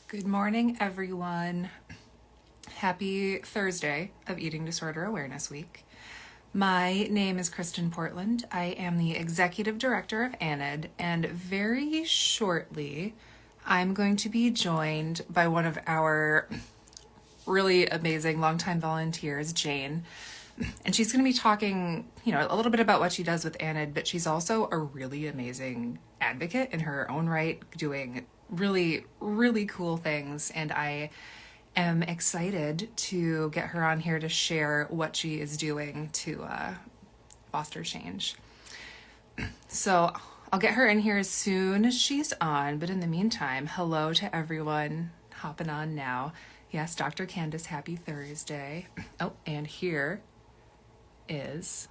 Good morning, everyone. Happy Thursday of Eating Disorder Awareness Week. My name is Kristen Portland. I am the Executive Director of ANID, and very shortly, I'm going to be joined by one of our really amazing longtime volunteers, Jane. And she's going to be talking, a little bit about what she does with ANID, but she's also a really amazing advocate in her own right, doing really, really cool things. And I am excited to get her on here to share what she is doing to foster change. So I'll get her in here as soon as she's on. But in the meantime, hello to everyone hopping on now. Yes, Dr. Candace, happy Thursday. Oh, and here is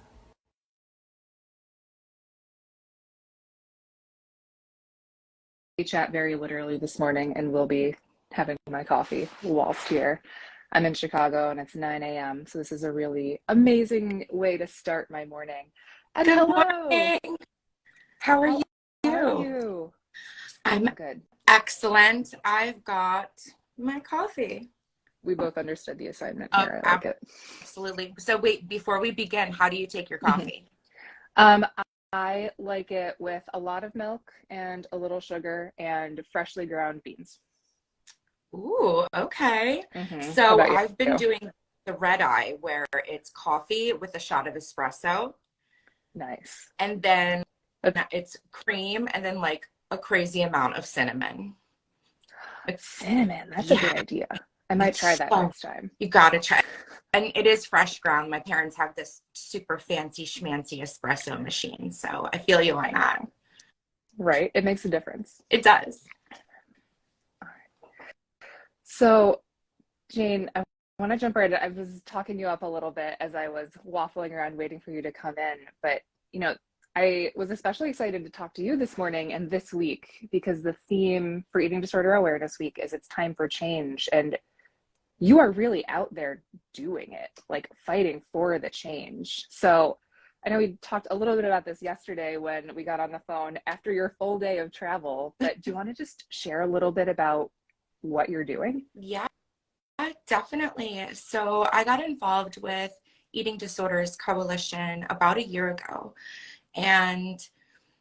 chat very literally this morning, and will be having my coffee whilst here. I'm in Chicago and it's 9 a.m. So this is a really amazing way to start my morning. And Good hello. morning. How are you? How are you? I'm good. excellent. I've got my coffee. We both understood the assignment here. I like it. Absolutely. So wait, before we begin, how do you take your coffee? I like it with a lot of milk and a little sugar and freshly ground beans. Ooh, okay. How So about you? I've been doing the red eye where it's coffee with a shot of espresso. Nice. And then it's cream and then like a crazy amount of cinnamon. Cinnamon, that's a good idea. I might try that next time. You gotta try. And it is fresh ground. My parents have this super fancy schmancy espresso machine, so I feel you on that. Right, it makes a difference. It does. All right. So, Jane, I want to jump right in. I was talking you up a little bit as I was waffling around waiting for you to come in, but I was especially excited to talk to you this morning and this week because the theme for Eating Disorder Awareness Week is it's time for change, and you are really out there doing it, like fighting for the change. So I know we talked a little bit about this yesterday when we got on the phone after your full day of travel, but do you want to just share a little bit about what you're doing? Yeah, definitely. So I got involved with Eating Disorders Coalition about a year ago, and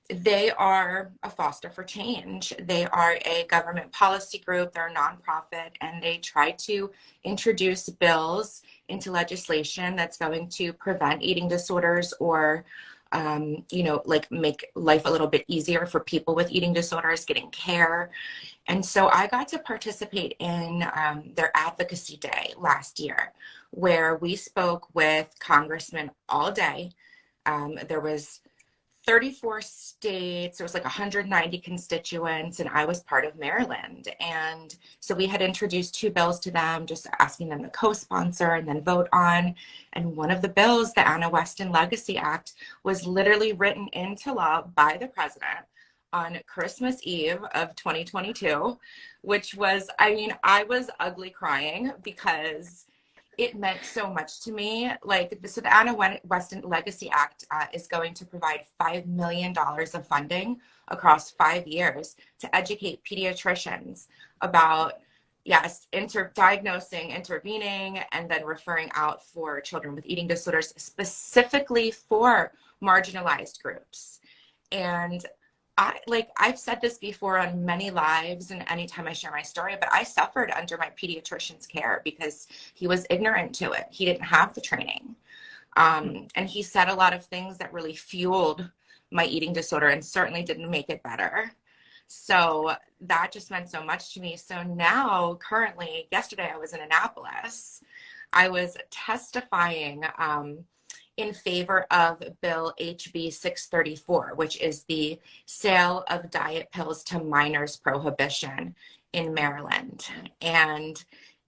they are a foster for change. They are a government policy group, they're a nonprofit, and they try to introduce bills into legislation that's going to prevent eating disorders or like make life a little bit easier for people with eating disorders getting care. And so I got to participate in their advocacy day last year, where we spoke with congressmen all day. There was 34 states, there was like 190 constituents, and I was part of Maryland. And so we had introduced two bills to them, just asking them to co-sponsor and then vote on. And one of the bills, the Anna Weston Legacy Act, was literally written into law by the president on Christmas Eve of 2022, which was, I was ugly crying because it meant so much to me. So the Anna Weston Legacy Act is going to provide $5 million of funding across 5 years to educate pediatricians about, yes, diagnosing, intervening, and then referring out for children with eating disorders, specifically for marginalized groups. And I've said this before on many lives and anytime I share my story, but I suffered under my pediatrician's care because he was ignorant to it. He didn't have the training. And he said a lot of things that really fueled my eating disorder and certainly didn't make it better. So that just meant so much to me. So now, currently, yesterday I was in Annapolis. I was testifying in favor of Bill HB 634, which is the sale of diet pills to minors prohibition in Maryland. And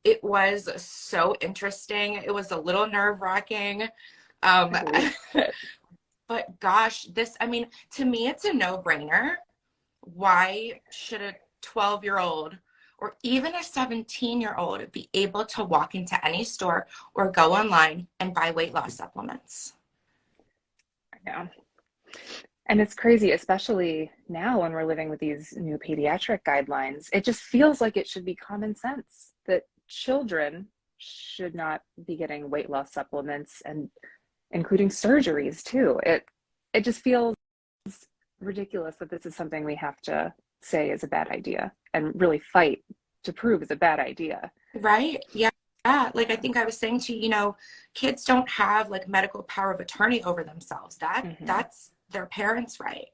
it was so interesting. It was a little nerve-wracking. But gosh, to me, it's a no-brainer. Why should a 12-year-old or even a 17-year-old be able to walk into any store or go online and buy weight loss supplements? Yeah. And it's crazy, especially now when we're living with these new pediatric guidelines. It just feels like it should be common sense that children should not be getting weight loss supplements and including surgeries too. It just feels ridiculous that this is something we have to say is a bad idea and really fight to prove is a bad idea. Right. Yeah. Like I think I was saying to you, kids don't have like medical power of attorney over themselves. That's their parents' right.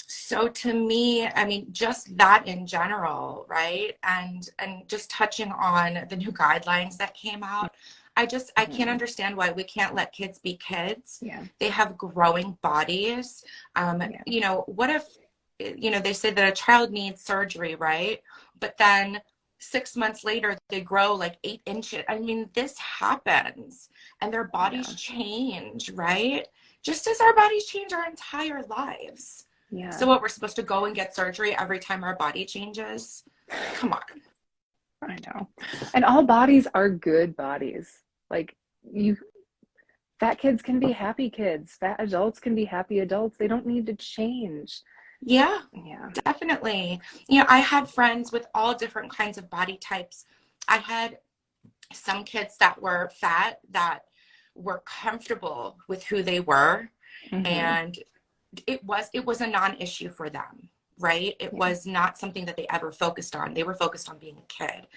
So to me, I mean, just that in general, right? And just touching on the new guidelines that came out, I can't understand why we can't let kids be kids. Yeah. They have growing bodies. What if, they say that a child needs surgery, right? But then 6 months later, they grow like 8 inches. I mean, this happens and their bodies change, right? Just as our bodies change our entire lives. Yeah. So what, we're supposed to go and get surgery every time our body changes? Come on. I know. And all bodies are good bodies. Like fat kids can be happy kids. Fat adults can be happy adults. They don't need to change. Yeah, Yeah, definitely. I had friends with all different kinds of body types. I had some kids that were fat that were comfortable with who they were, and it was a non-issue for them, right? It was not something that they ever focused on. They were focused on being a kid.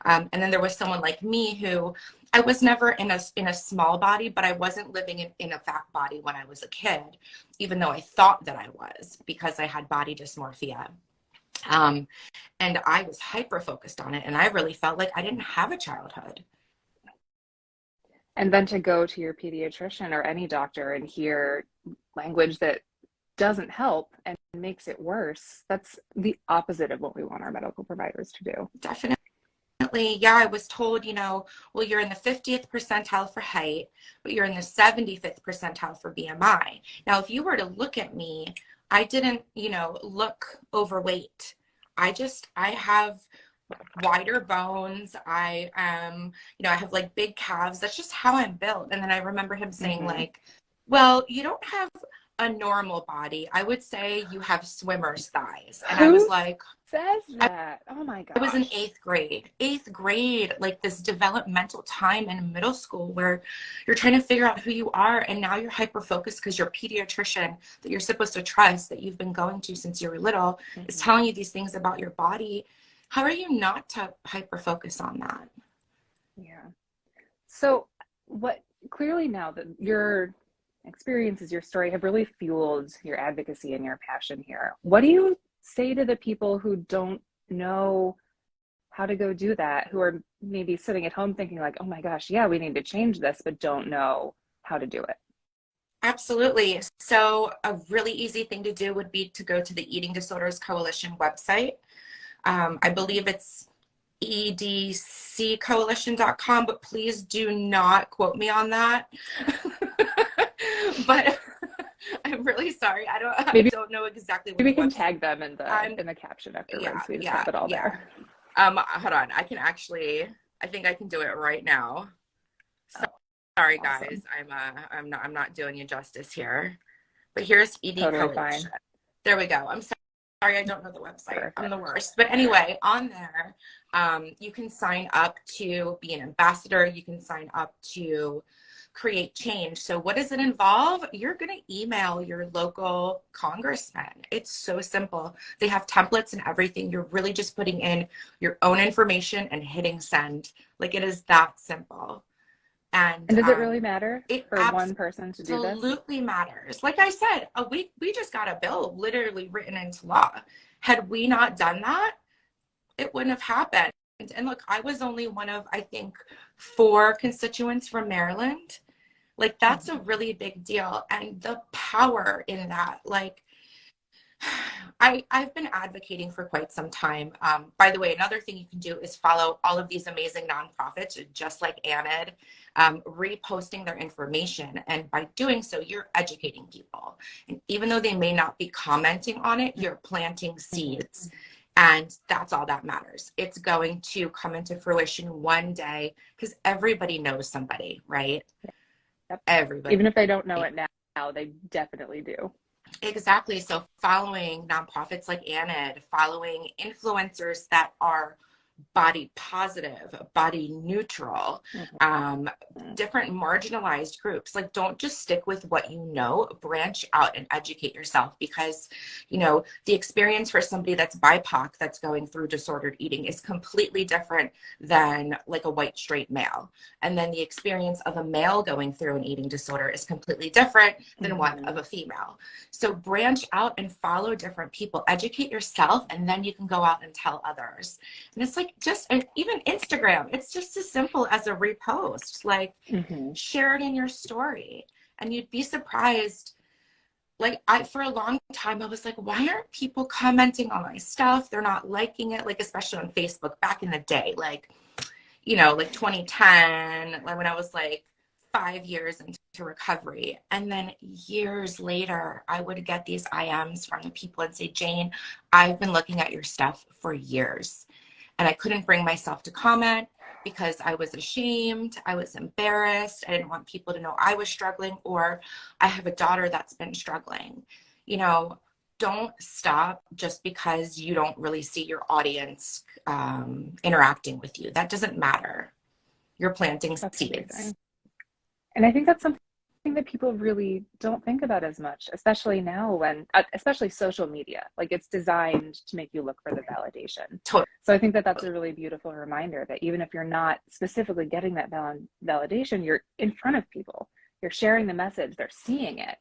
And then there was someone like me who I was never in a small body, but I wasn't living in a fat body when I was a kid, even though I thought that I was, because I had body dysmorphia. And I was hyper focused on it, and I really felt like I didn't have a childhood. And then to go to your pediatrician or any doctor and hear language that doesn't help and makes it worse, that's the opposite of what we want our medical providers to do. Definitely. Yeah, I was told, well, you're in the 50th percentile for height, but you're in the 75th percentile for BMI. Now, if you were to look at me, I didn't, look overweight. I have wider bones. I have like big calves. That's just how I'm built. And then I remember him saying like, well, you don't have a normal body. I would say you have swimmer's thighs. And I was like, says that? Oh my gosh. I was in eighth grade, like this developmental time in middle school where you're trying to figure out who you are. And now you're hyper focused because your pediatrician that you're supposed to trust, that you've been going to since you were little, is telling you these things about your body. How are you not to hyper focus on that? Yeah. So clearly now that your experiences, your story have really fueled your advocacy and your passion here. What do you say to the people who don't know how to go do that, who are maybe sitting at home thinking like, oh my gosh, yeah, we need to change this, but don't know how to do it? Absolutely. So a really easy thing to do would be to go to the Eating Disorders Coalition website. I believe it's edccoalition.com, but please do not quote me on that. But I'm really sorry. I don't know exactly what. Maybe we can tag them in the caption afterwards. Yeah, we just have it all there. Hold on. I think I can do it right now. Sorry, guys. I'm not doing you justice here. But here's ED Totally Coalition. fine. There we go. I'm sorry, I don't know the website. Perfect. I'm the worst. But anyway, on there, you can sign up to be an ambassador. You can sign up to create change. So what does it involve? You're going to email your local congressman. It's so simple. They have templates and everything. You're really just putting in your own information and hitting send. Like, it is that simple. And does it really matter for one person to do this? Absolutely matters. Like I said, we just got a bill literally written into law. Had we not done that, it wouldn't have happened. And look, I was only one of, I think, 4 constituents from Maryland. Like, that's a really big deal. And the power in that, like, I've been advocating for quite some time. By the way, another thing you can do is follow all of these amazing nonprofits, just like ANID, reposting their information. And by doing so, you're educating people. And even though they may not be commenting on it, you're planting seeds. And that's all that matters. It's going to come into fruition one day because everybody knows somebody, right? Yep. Everybody. Even if they don't know it now, they definitely do. Exactly. So following nonprofits like ANID, following influencers that are body positive, body neutral, different marginalized groups. Like, don't just stick with what you know, branch out and educate yourself, because, you know, the experience for somebody that's BIPOC that's going through disordered eating is completely different than like a white straight male. And then the experience of a male going through an eating disorder is completely different than one of a female. So branch out and follow different people, educate yourself, and then you can go out and tell others. And it's like, just even Instagram, it's just as simple as a repost, like share it in your story, and you'd be surprised. Like, for a long time, I was like, why aren't people commenting on my stuff? They're not liking it, like, especially on Facebook back in the day, like, you know, like 2010, like when I was like 5 years into recovery. And then years later, I would get these IMs from the people and say, Jane, I've been looking at your stuff for years, and I couldn't bring myself to comment because I was ashamed, I was embarrassed, I didn't want people to know I was struggling, or I have a daughter that's been struggling. You know, don't stop just because you don't really see your audience interacting with you. That doesn't matter. You're planting seeds. And I think that's something that people really don't think about as much, especially now when, especially social media, like it's designed to make you look for the validation. Totally. So I think that that's a really beautiful reminder that even if you're not specifically getting that validation, you're in front of people, you're sharing the message, they're seeing it.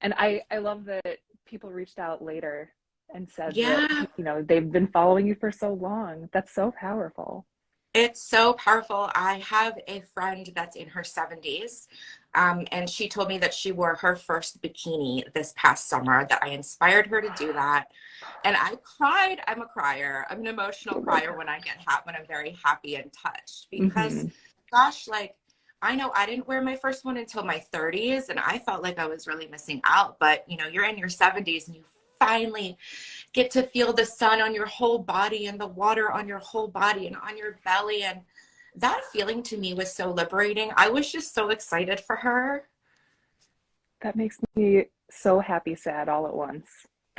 And I love that people reached out later and said that, you know, they've been following you for so long. That's so powerful. It's so powerful. I have a friend that's in her 70s, and she told me that she wore her first bikini this past summer, that I inspired her to do that. And I cried. I'm a crier. I'm an emotional crier when I get when I'm very happy and touched, because gosh, like, I know I didn't wear my first one until my 30s, and I felt like I was really missing out. But, you know, you're in your 70s and you finally get to feel the sun on your whole body and the water on your whole body and on your belly. And that feeling to me was so liberating. I was just so excited for her. That makes me so happy, sad all at once.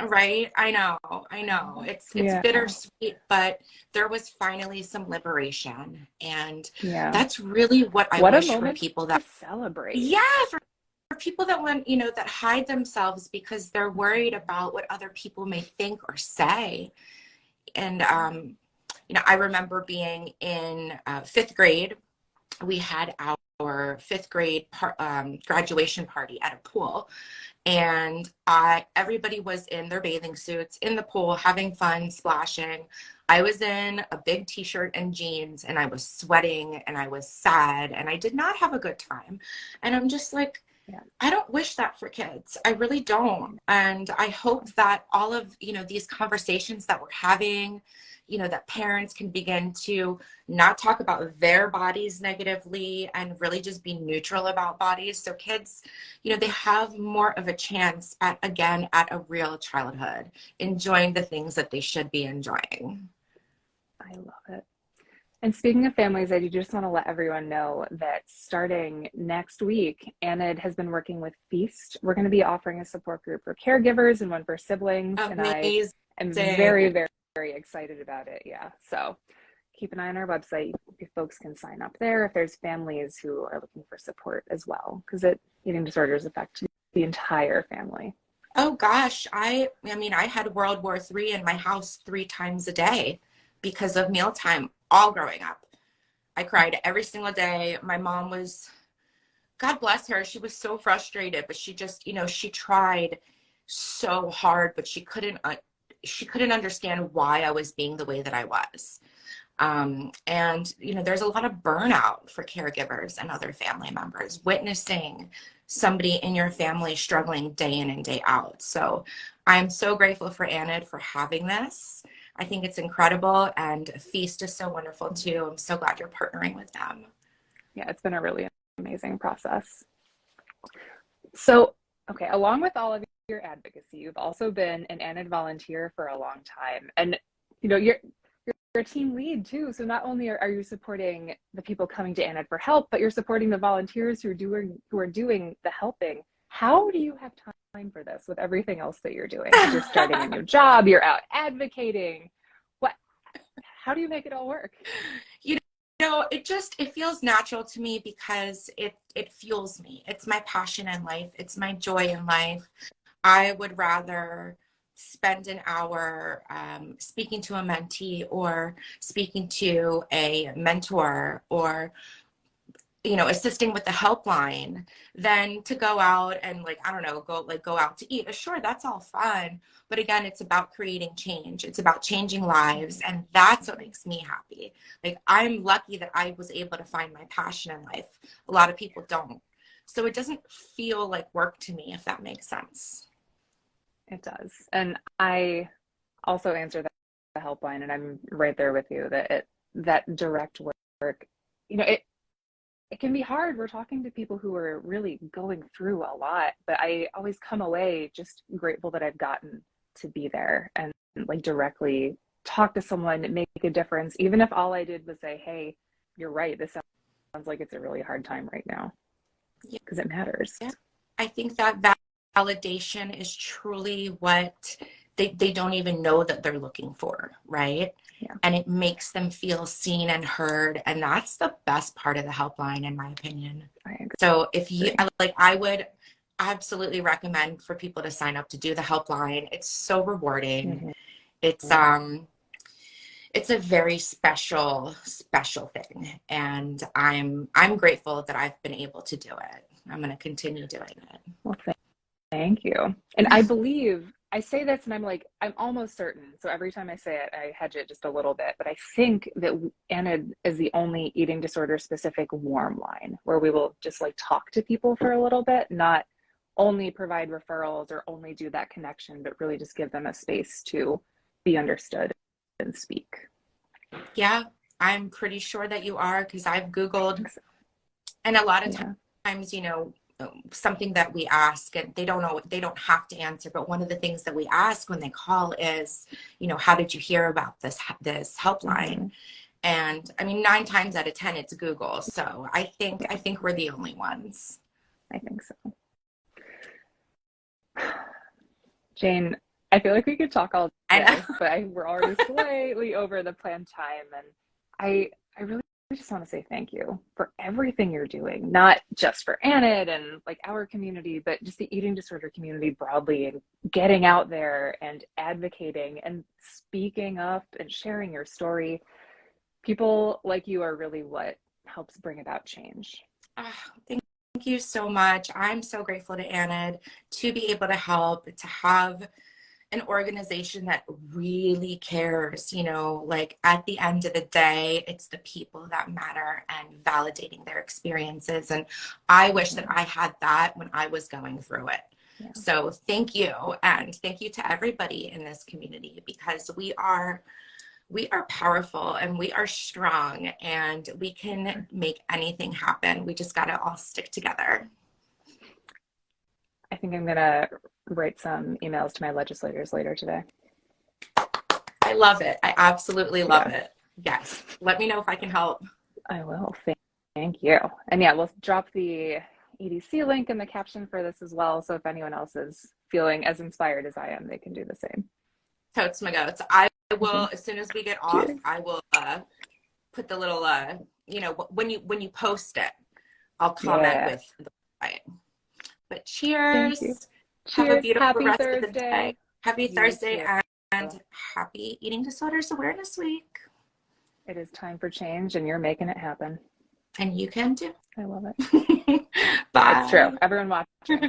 Right? I know. It's bittersweet, but there was finally some liberation. And that's really what I wish for people that celebrate. Yeah, for people that want, you know, that hide themselves because they're worried about what other people may think or say. And, you know, I remember being in 5th grade. We had our 5th grade graduation party at a pool. And everybody was in their bathing suits in the pool, having fun, splashing. I was in a big t-shirt and jeans, and I was sweating, and I was sad, and I did not have a good time. And I'm just like, I don't wish that for kids. I really don't. And I hope that all of, you know, these conversations that we're having, you know, that parents can begin to not talk about their bodies negatively and really just be neutral about bodies. So kids, you know, they have more of a chance at a real childhood, enjoying the things that they should be enjoying. I love it. And speaking of families, I just want to let everyone know that starting next week, ANID has been working with Feast. We're going to be offering a support group for caregivers and one for siblings. Amazing. And I am very, very, very excited about it. Yeah. So keep an eye on our website. If folks can sign up there, if there's families who are looking for support as well, because eating disorders affect the entire family. Oh gosh. I mean, I had World War III in my house 3 times a day because of mealtime. All growing up, I cried every single day. My mom was, God bless her, she was so frustrated, but she just, you know, she tried so hard, but she couldn't understand why I was being the way that I was. And, you know, there's a lot of burnout for caregivers and other family members, witnessing somebody in your family struggling day in and day out. So I'm so grateful for ANID for having this. I think it's incredible, and Feast is so wonderful too. I'm so glad you're partnering with them. Yeah, it's been a really amazing process. So, okay, along with all of your advocacy, you've also been an ANID volunteer for a long time, and you know you're a team lead too. So not only are you supporting the people coming to ANID for help, but you're supporting the volunteers who are doing the helping. how do you have time for this with everything else that you're doing? You're starting a new job, you're out advocating. How do you make it all work? You know, it feels natural to me because it fuels me. It's my passion in life. It's my joy in life. I would rather spend an hour speaking to a mentee or speaking to a mentor or, you know, assisting with the helpline than to go out and like, I don't know, go out to eat. Sure, that's all fun. But again, it's about creating change. It's about changing lives. And that's what makes me happy. Like, I'm lucky that I was able to find my passion in life. A lot of people don't. So it doesn't feel like work to me, if that makes sense. It does. And I also answer the helpline, and I'm right there with you that direct work, you know, it can be hard. We're talking to people who are really going through a lot, but I always come away just grateful that I've gotten to be there and like directly talk to someone and make a difference, even if all I did was say, hey, you're right, this sounds like it's a really hard time right now, because it matters. Yeah. I think that validation is truly what they don't even know that they're looking for, right? Yeah. And it makes them feel seen and heard. And that's the best part of the helpline, in my opinion. I agree. So if you like, I would absolutely recommend for people to sign up to do the helpline. It's so rewarding. Mm-hmm. It's a very special thing. And I'm grateful that I've been able to do it. I'm going to continue doing it. Well, thank you. And I believe I say this and I'm almost certain. So every time I say it, I hedge it just a little bit, but I think that Anna is the only eating disorder specific warm line where we will just like talk to people for a little bit, not only provide referrals or only do that connection, but really just give them a space to be understood and speak. Yeah, I'm pretty sure that you are, because I've Googled, and a lot of times, you know, something that we ask, and they don't have to answer, but one of the things that we ask when they call is, you know, how did you hear about this helpline? Mm-hmm. And I mean, 9 times out of 10 it's Google. So I think we're the only ones. I think so. Jane, I feel like we could talk all day, but we're already slightly over the planned time, and I really just want to say thank you for everything you're doing, not just for ANID and like our community, but just the eating disorder community broadly, and getting out there and advocating and speaking up and sharing your story. People like you are really what helps bring about change. Thank you so much. I'm so grateful to ANID to be able to help, to have an organization that really cares. You know, like at the end of the day, it's the people that matter and validating their experiences. And I wish that I had that when I was going through it. Yeah. So thank you. And thank you to everybody in this community, because we are powerful and we are strong and we can make anything happen. We just got to all stick together. I think I'm going to write some emails to my legislators later today. I love it. I absolutely love it. Yes. Let me know if I can help. I will. Thank you. And yeah, we'll drop the EDC link in the caption for this as well. So if anyone else is feeling as inspired as I am, they can do the same. Totes my goats. I will, as soon as we get off, I will put the little, you know, when you post it, I'll comment with the website. But cheers. Have a beautiful rest of the day. Happy Thursday and happy Eating Disorders Awareness Week. It is time for change, and you're making it happen. And you can too. I love it. Bye. It's true. Everyone watching.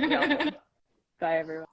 Bye, everyone.